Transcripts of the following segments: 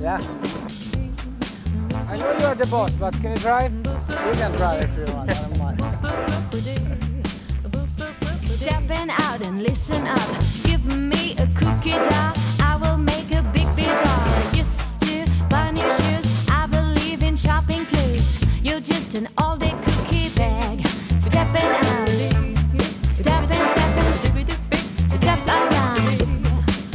Yeah. I know you are the boss, but can you drive? You can drive if you want, I don't mind. Stepping out and listen up. Give me a cookie jar. I will make a big bazaar. Used to buy new shoes. I believe in shopping clues. You're just an all-day cookie bag. Stepping out. Stepping, step around.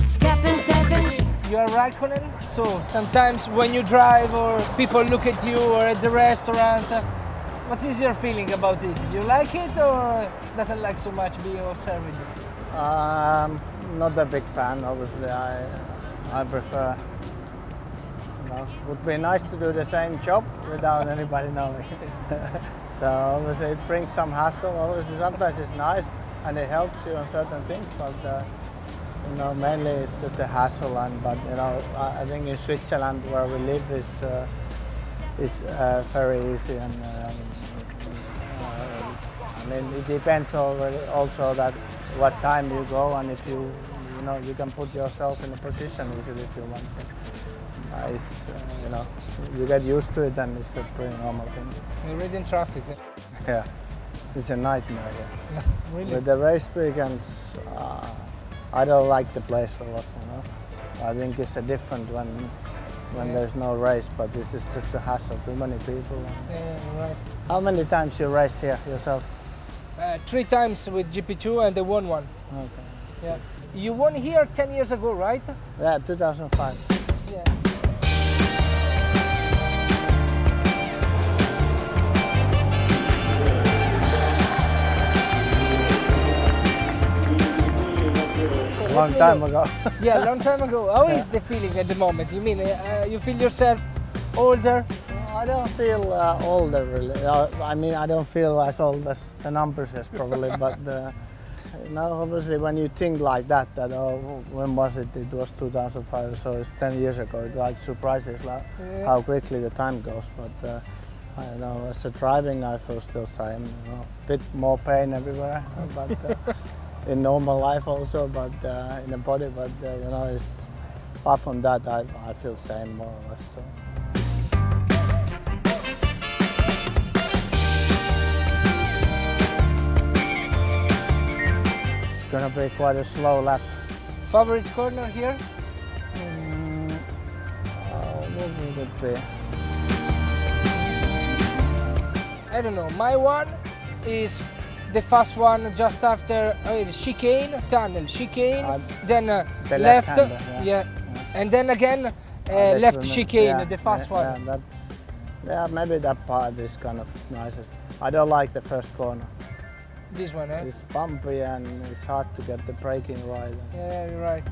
Stepping, stepping. You are Räikkönen, so sometimes when you drive or people look at you or at the restaurant, what is your feeling about it? Do you like it or doesn't like so much being observed? Not a big fan, obviously. I prefer, you know, it would be nice to do the same job without anybody knowing. So obviously it brings some hassle. Obviously sometimes it's nice and it helps you on certain things, but you know, mainly it's just a hassle. But you know, I think in Switzerland where we live is very easy, and I mean it depends also that what time you go, and if you know, you can put yourself in a position easily if you want. It's you know, you get used to it, and it's a pretty normal thing. You're reading in traffic. Yeah, it's a nightmare. Yeah. Really? With the race weekends, I don't like the place a lot. You know, I think it's a different when there's no race, but this is just a hassle. Too many people. Yeah, right. How many times you raced here yourself? 3 times with GP2 and the won one. Okay. Yeah. You won here 10 years ago, right? Yeah, 2005. Yeah. Long time ago. Yeah, long time ago. How is the feeling at the moment? You mean you feel yourself older? I don't feel older really. I mean, I don't feel as old as the numbers is probably, but you know, obviously when you think like that, oh, when was it? It was 2005, so it's 10 years ago. It like surprises like how quickly the time goes. But I know as a driving, I feel still same. You know, bit more pain everywhere, but in normal life also, but in the body. But you know, it's, apart from that, I feel same more or less. So. It's gonna be quite a slow lap. Favorite corner here? What would it be? I don't know. My one is the fast one just after chicane, tunnel, chicane, then the left, yeah. And then again left chicane, the fast one. Yeah, maybe that part is kind of nicest. I don't like the first corner. This one, eh? It's bumpy and it's hard to get the braking right. Yeah, you're right.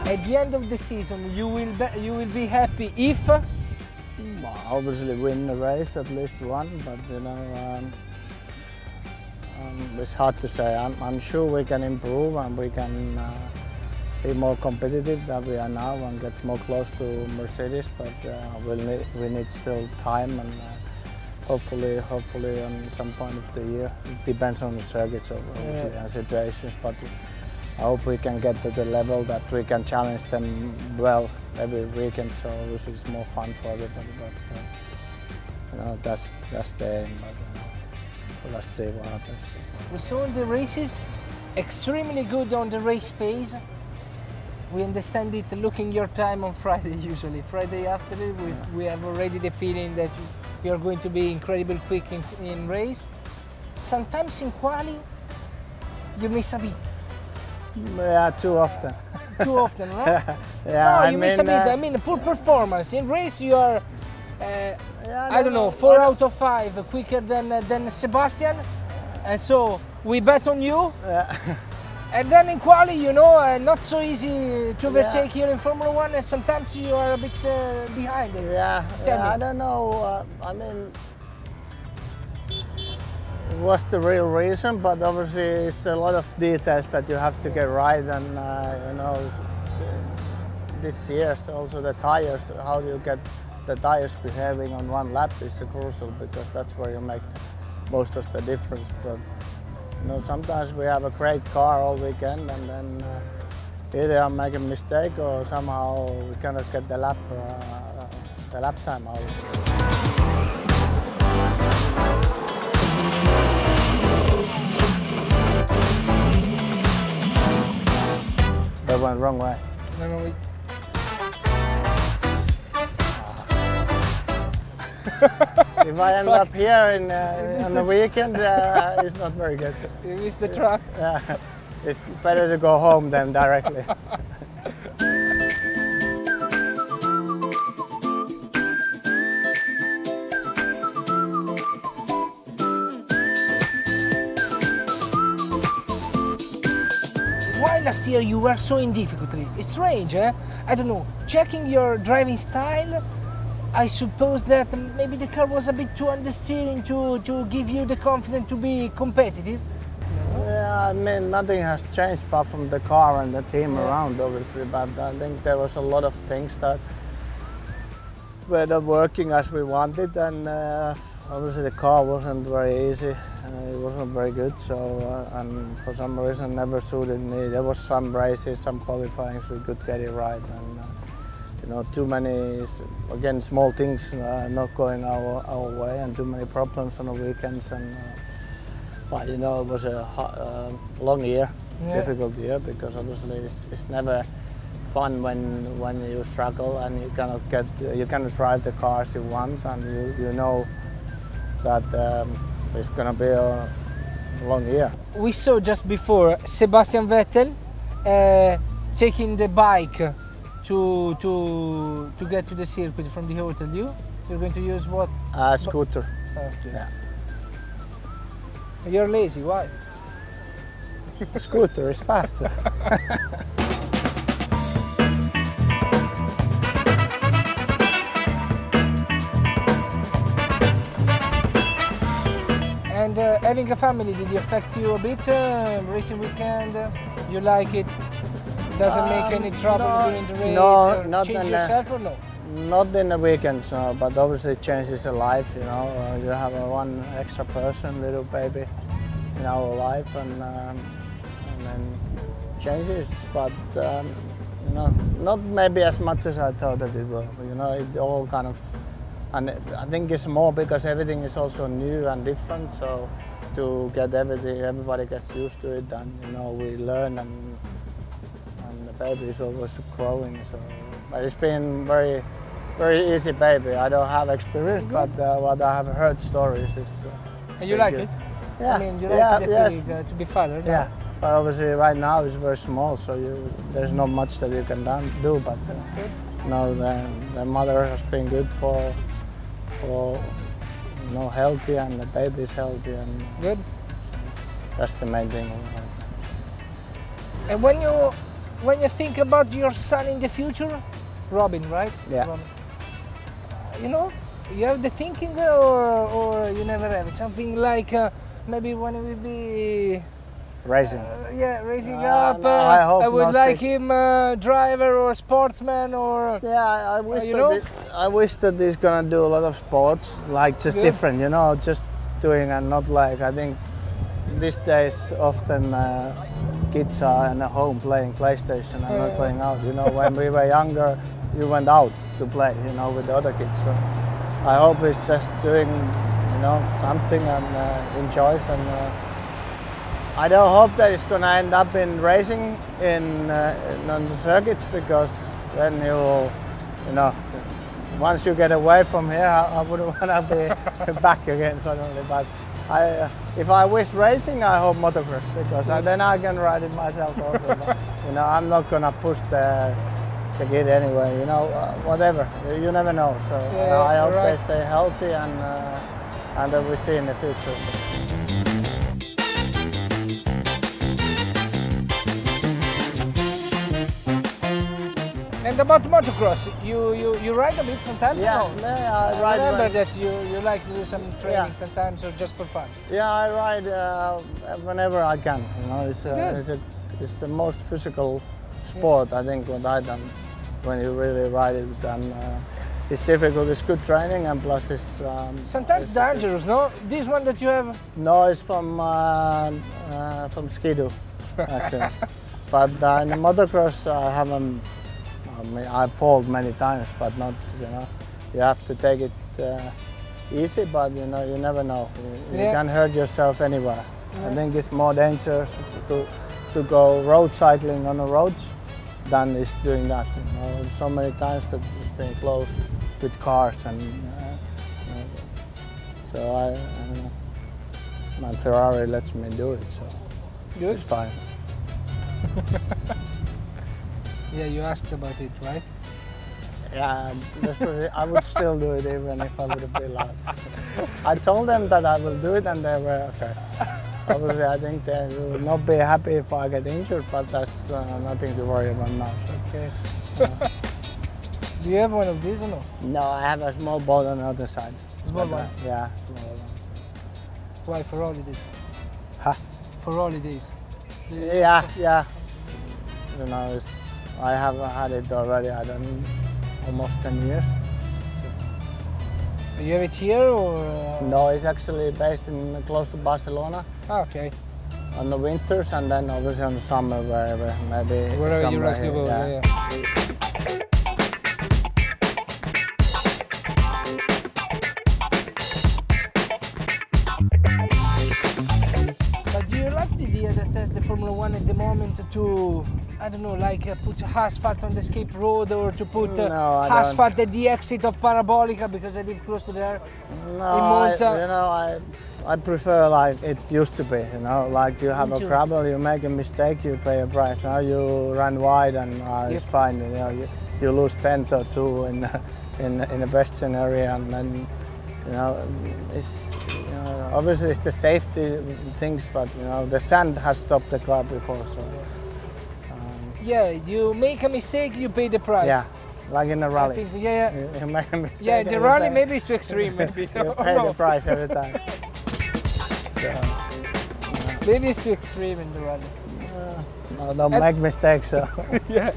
At the end of the season, you will be happy if? Well, obviously win the race, at least one, but you know, it's hard to say. I'm sure we can improve and we can be more competitive than we are now and get more close to Mercedes, but we need still time, and hopefully on some point of the year. It depends on the circuits obviously, and situations, but I hope we can get to the level that we can challenge them well every weekend, so obviously it's more fun for everybody. But you know, that's the aim. But let's see what happens. We saw in the races extremely good on the race pace. We understand it looking your time on Friday usually. Friday after it, we have already the feeling that you are going to be incredibly quick in race. Sometimes in quali you miss a bit. Yeah, too often. Too often, right? Yeah, no, you miss a bit. I mean, poor performance. In race you are, yeah, I don't know, 4 out of 5 quicker than Sebastian. And so we bet on you. Yeah. And then in quali, you know, not so easy to overtake here in Formula 1, and sometimes you are a bit behind. Yeah, I don't know. I mean, it was the real reason, but obviously it's a lot of details that you have to get right, and you know, this year also the tires, how do you get the tires behaving on one lap is crucial, because that's where you make most of the difference. But you know, sometimes we have a great car all weekend, and then either I make a mistake or somehow we cannot get the lap time out. That went wrong way. No, we... If I end up here on the weekend, it's not very good. You missed the truck. Yeah, it's better to go home than directly. Why last year you were so in difficulty? It's strange, eh? I don't know. Checking your driving style, I suppose that maybe the car was a bit too understeering to give you the confidence to be competitive. Yeah, I mean, nothing has changed apart from the car and the team around, obviously, but I think there was a lot of things that were not working as we wanted, and obviously the car wasn't very easy, it wasn't very good, so, and for some reason never suited me. There was some races, some qualifying, so we could get it right, and you know, too many, again, small things not going our way, and too many problems on the weekends. And but you know, it was a long year, difficult year, because obviously it's never fun when you struggle and you cannot drive the cars you want, and you know that it's going to be a long year. We saw just before Sebastian Vettel taking the bike to get to the circuit from the hotel. You're going to use what? Scooter. Okay. Yeah. You're lazy, why? Scooter is faster. And having a family, did it affect you a bit? Racing weekend, you like it? Doesn't make any trouble during the race? No, or not change in yourself or no? Not in the weekends, no, but obviously it changes the life, you know. You have one extra person, little baby, in our life, and then changes, but you know, not maybe as much as I thought that it would. You know, it all kind of, and I think it's more because everything is also new and different, so to get everybody gets used to it, and you know, we learn, and the baby is always growing, so. But it's been very easy baby. I don't have experience, but what I have heard stories is. And you like good. it? Yeah. I mean, you like the feeling to be father? No? Yeah. But obviously right now it's very small, so there's not much that you can do. But you know, the mother has been good for you know, healthy, and the baby is healthy, and good. That's the main thing. And when you think about your son in the future, Robin, right? Yeah. Robin. You know, you have the thinking, or you never have it. Something like maybe when he will be racing. Yeah, racing up. No, I hope I would not like him driver or sportsman or. Yeah, I wish you know? I wish that he's gonna do a lot of sports, like just different, you know, just doing, and not like, I think these days often kids are in a home playing PlayStation and not going out. You know, when we were younger, you went out to play, you know, with the other kids. So I hope he's just doing, you know, something and enjoys. And I don't hope that he's gonna end up in racing on the circuits, because then he will, you know, once you get away from here, I wouldn't want to be back again suddenly. But if I wish racing, I hope motocross, because then I can ride it myself also. But, you know, I'm not gonna push the kid anyway. You know, whatever. You never know. So I hope they stay healthy, and that we see in the future. And about motocross, you ride a bit sometimes? Yeah, no? yeah, I ride. I remember that you like to do some training sometimes, or just for fun. Yeah, I ride whenever I can. You know, it's the most physical sport, I think, what I've done, when you really ride it. And it's difficult. It's good training and plus it's Sometimes dangerous, no? This one that you have? no, it's from Ski-Doo, actually. But in the motocross, I haven't. I mean, I've fallen many times, but not. You know, you have to take it easy. But you know, you never know. You can hurt yourself anywhere. I think it's more dangerous to go road cycling on the roads than is doing that. You know, so many times that it's been close with cars and. So I don't know. My Ferrari lets me do it, so Good. it's fine. Yeah, you asked about it, right? Yeah, I would still do it even if I would be lost. I told them that I will do it and they were okay. Obviously, I think they will not be happy if I get injured, but that's nothing to worry about now. Okay. Do you have one of these or no? No, I have a small boat on the other side. Small one? Yeah, small one. Why, for holidays? Huh? For holidays? Yeah. You know, I have had it already. I don't almost 10 years. You have it here or? No, it's actually based in close to Barcelona. Ah, okay. On the winters and then obviously on the summer wherever, maybe Wherever you somewhere like to go, here, yeah. But do you like the idea that there's the Formula One at the moment to, I don't know, like put asphalt on the escape road or to put No, I asphalt at the exit of Parabolica because I live close to there? No, In Monza? you know, I prefer like it used to be, you know, like you have Me a too. problem, you make a mistake, you pay a price. Now you run wide and it's fine, you know, you lose 10 or 2 in the best scenario and then, you know, it's, you know, obviously it's the safety things, but you know, the sand has stopped the car before, so. Yeah, you make a mistake, you pay the price. Yeah, like in a rally. I think, yeah. You make a mistake. Yeah, the and rally you pay- maybe is too extreme, maybe. You pay the price every time. So, Maybe it's too extreme in the rally. no, don't make mistakes. So. Yeah.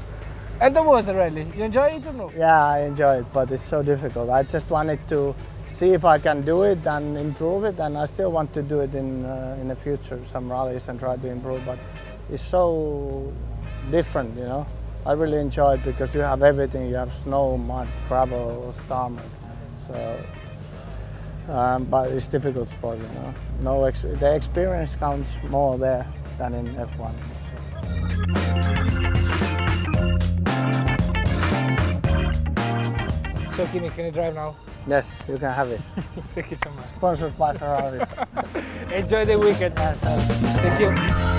And that was the rally. You enjoy it or no? Yeah, I enjoy it, but it's so difficult. I just wanted to see if I can do it and improve it, and I still want to do it in the future, some rallies and try to improve. But it's so different, you know. I really enjoy it because you have everything. You have snow, mud, gravel, tarmac. So, but it's difficult sport, you know. The experience counts more there than in F1. So Kimi, can you drive now? Yes, you can have it. Thank you so much. Sponsored by Ferrari. Enjoy the weekend. Yes, Thank you.